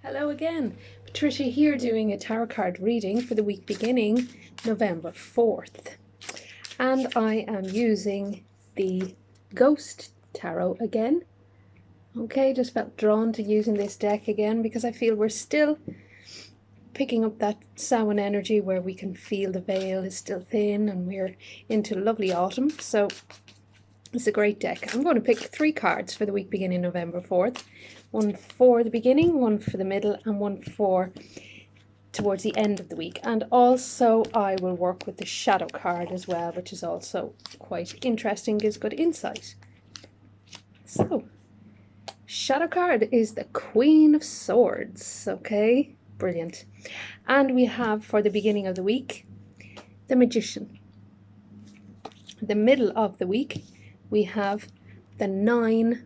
Hello again, Patricia here doing a tarot card reading for the week beginning November 4th. And I am using the Ghost Tarot again. Okay, just felt drawn to using this deck again because I feel we're still picking up that Samhain energy where we can feel the veil is still thin and we're into lovely autumn. So it's a great deck. I'm going to pick 3 cards for the week beginning November 4th. One for the beginning, one for the middle, and one for towards the end of the week. And also I will work with the shadow card as well, which is also quite interesting, gives good insight. So, shadow card is the Queen of Swords. Okay, brilliant. And we have for the beginning of the week, the Magician. The middle of the week, we have the 9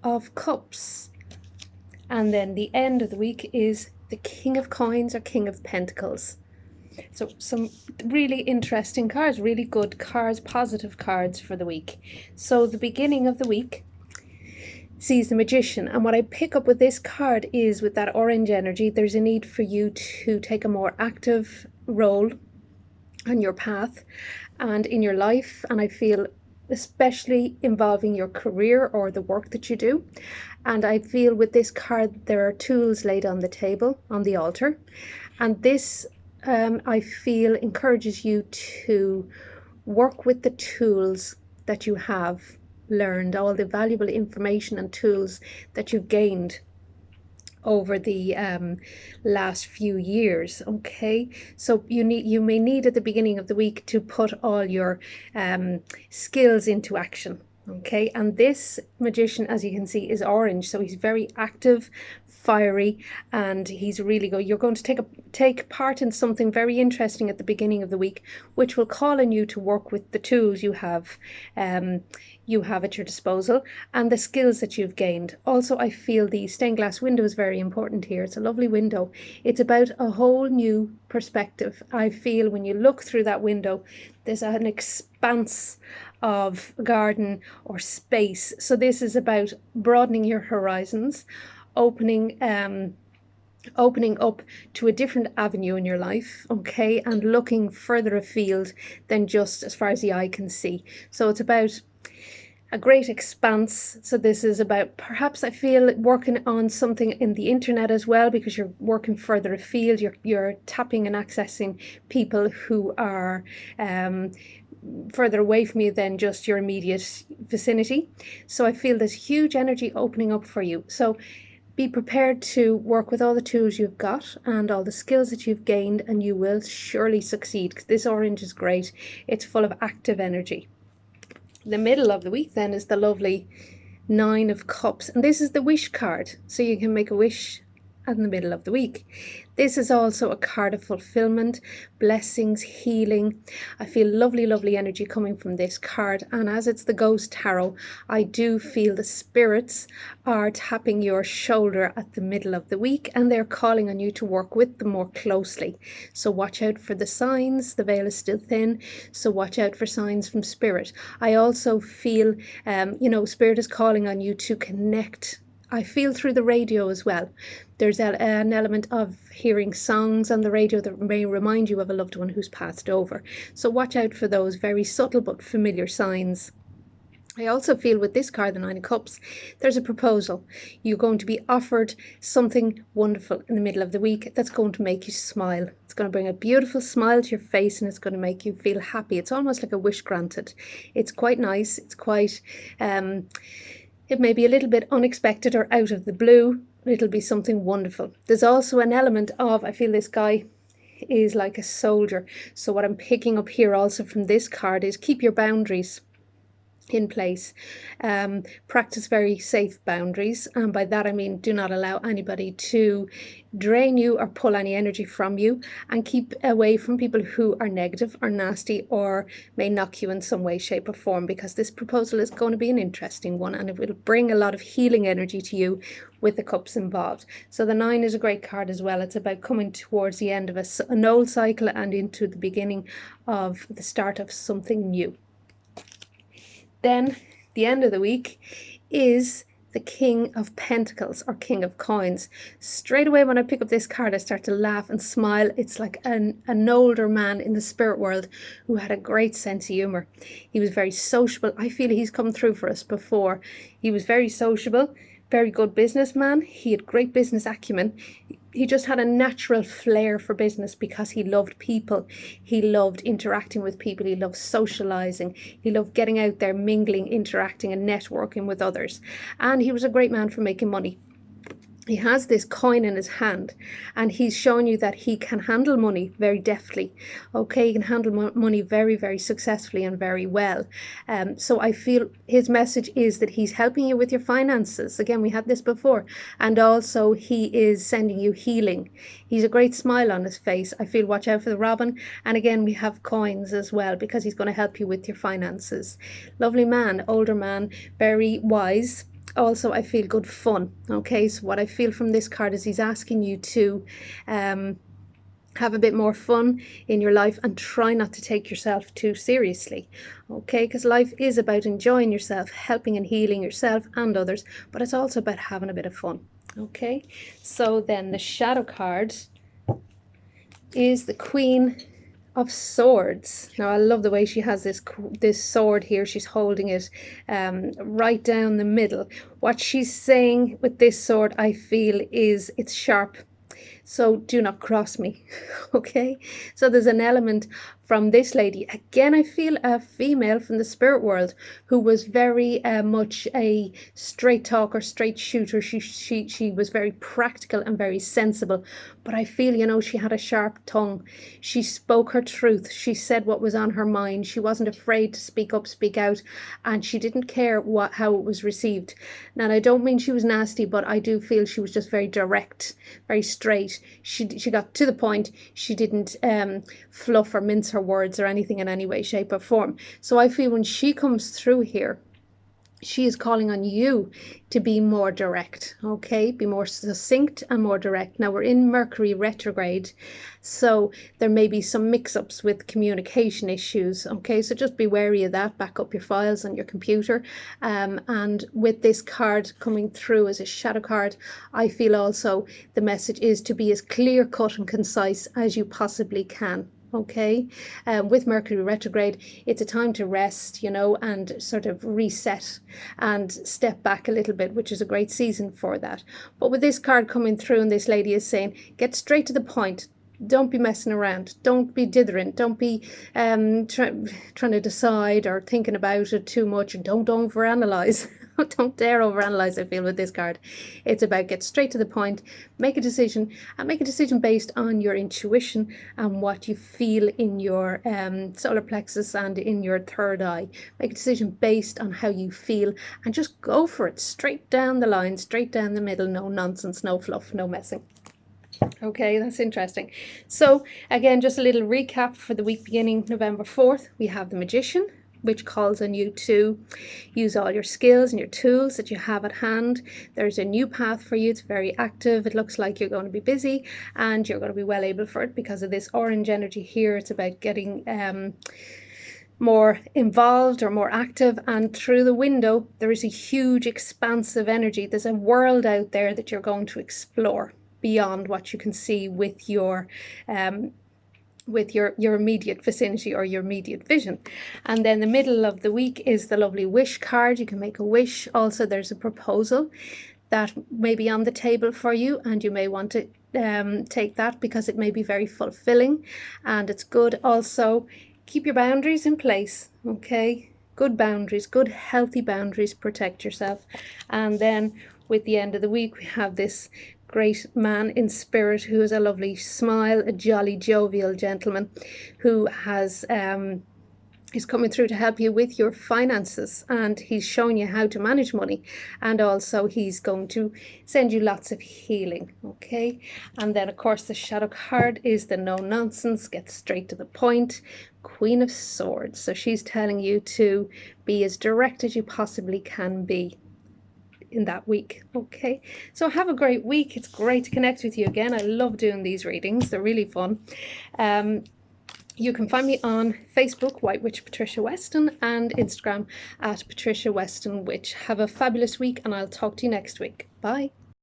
of Cups. And then the end of the week is the King of Coins or King of Pentacles. So some really interesting cards, really good cards, positive cards for the week. So the beginning of the week sees the Magician. And what I pick up with this card is with that orange energy, there's a need for you to take a more active role on your path and in your life. And I feel especially involving your career or the work that you do. And I feel with this card there are tools laid on the table, on the altar, and this I feel encourages you to work with the tools that you have learned, all the valuable information and tools that you've gained over the last few years. Okay, so you may need at the beginning of the week to put all your skills into action. Okay, and this Magician, as you can see, is orange, so he's very active, fiery, and he's really good. You're going to take part in something very interesting at the beginning of the week, which will call on you to work with the tools you have at your disposal and the skills that you've gained. Also, I feel the stained glass window is very important here. It's a lovely window. It's about a whole new perspective. I feel when you look through that window, there's an expanse of garden or space. So this is about broadening your horizons, opening up to a different avenue in your life, okay, and looking further afield than just as far as the eye can see. So it's about a great expanse. So this is about, perhaps I feel, working on something in the internet as well, because you're working further afield. You're tapping and accessing people who are further away from you than just your immediate vicinity. So I feel there's huge energy opening up for you. So be prepared to work with all the tools you've got and all the skills that you've gained, and you will surely succeed, because this orange is great. It's full of active energy. The middle of the week then is the lovely 9 of Cups, and this is the wish card, so you can make a wish in the middle of the week. This is also a card of fulfillment, blessings, healing. I feel lovely energy coming from this card, and as it's the Ghost Tarot, I do feel the spirits are tapping your shoulder at the middle of the week, and they're calling on you to work with them more closely. So watch out for the signs. The veil is still thin, so watch out for signs from Spirit. I also feel Spirit is calling on you to connect. I feel through the radio as well. There's an element of hearing songs on the radio that may remind you of a loved one who's passed over. So watch out for those very subtle but familiar signs. I also feel with this card, the 9 of Cups, there's a proposal. You're going to be offered something wonderful in the middle of the week that's going to make you smile. It's going to bring a beautiful smile to your face, and it's going to make you feel happy. It's almost like a wish granted. It's quite nice. It's quite... it may be a little bit unexpected or out of the blue, but it'll be something wonderful. There's also an element of, I feel this guy is like a soldier. So what I'm picking up here also from this card is keep your boundaries in place. Practice very safe boundaries, and by that I mean do not allow anybody to drain you or pull any energy from you, and keep away from people who are negative or nasty or may knock you in some way, shape or form, because this proposal is going to be an interesting one, and it will bring a lot of healing energy to you with the cups involved. So the 9 is a great card as well. It's about coming towards the end of an old cycle and into the beginning of the start of something new. Then the end of the week is the King of Pentacles or King of Coins. Straight away when I pick up this card, I start to laugh and smile. It's like an older man in the spirit world who had a great sense of humor. He was very sociable. I feel he's come through for us before. He was very sociable, very good businessman. He had great business acumen. He just had a natural flair for business because he loved people. He loved interacting with people. He loved socializing. He loved getting out there, mingling, interacting and networking with others. And he was a great man for making money. He has this coin in his hand and he's showing you that he can handle money very deftly. Okay, he can handle money very, very successfully and very well. So I feel his message is that he's helping you with your finances. Again, we had this before. And also he is sending you healing. He's a great smile on his face. I feel watch out for the robin. And again, we have coins as well because he's going to help you with your finances. Lovely man, older man, very wise. Also, I feel good fun. Okay, so what I feel from this card is he's asking you to have a bit more fun in your life and try not to take yourself too seriously. Okay, because life is about enjoying yourself, helping and healing yourself and others, but it's also about having a bit of fun. Okay, so then the shadow card is the Queen of Swords. Now I love the way she has this sword here. She's holding it right down the middle. What she's saying with this sword, I feel, is it's sharp. So do not cross me. Okay, so there's an element from this lady. Again, I feel a female from the spirit world who was very much a straight talker, straight shooter. She was very practical and very sensible. But I feel, you know, she had a sharp tongue. She spoke her truth. She said what was on her mind. She wasn't afraid to speak up, speak out, and she didn't care how it was received. Now, I don't mean she was nasty, but I do feel she was just very direct, very straight. She got to the point. She didn't fluff or mince her words or anything in any way, shape or form. So I feel when she comes through here, she is calling on you to be more direct, okay? Be more succinct and more direct. Now, we're in Mercury retrograde, so there may be some mix-ups with communication issues, okay? So just be wary of that. Back up your files on your computer. And with this card coming through as a shadow card, I feel also the message is to be as clear-cut and concise as you possibly can. Okay, with Mercury retrograde, it's a time to rest, you know, and sort of reset and step back a little bit, which is a great season for that. But with this card coming through, and this lady is saying, get straight to the point. Don't be messing around. Don't be dithering. Don't be trying to decide or thinking about it too much. And don't overanalyze. Don't dare overanalyze, I feel, with this card. It's about get straight to the point, make a decision, and make a decision based on your intuition and what you feel in your solar plexus and in your third eye. Make a decision based on how you feel and just go for it. Straight down the line, straight down the middle. No nonsense, no fluff, no messing. Okay, that's interesting. So again, just a little recap for the week beginning November 4th. We have the Magician, which calls on you to use all your skills and your tools that you have at hand. There's a new path for you. It's very active. It looks like you're going to be busy and you're going to be well able for it because of this orange energy here. It's about getting more involved or more active, and through the window there is a huge expansive energy. There's a world out there that you're going to explore beyond what you can see with your immediate vicinity or your immediate vision. And then the middle of the week is the lovely wish card. You can make a wish. Also, there's a proposal that may be on the table for you, and you may want to take that because it may be very fulfilling, and it's good. Also, keep your boundaries in place, okay? Good boundaries, good healthy boundaries, protect yourself. And then with the end of the week, we have this great man in spirit who has a lovely smile, a jolly, jovial gentleman who has is coming through to help you with your finances, and he's showing you how to manage money, and also he's going to send you lots of healing. Okay, and then of course the shadow card is the no nonsense, get straight to the point, Queen of Swords. So she's telling you to be as direct as you possibly can be in that week. Okay, so have a great week. It's great to connect with you again. I love doing these readings, they're really fun. You can find me on Facebook, White Witch Patricia Weston, and Instagram at Patricia Weston Witch. Have a fabulous week, and I'll talk to you next week. Bye.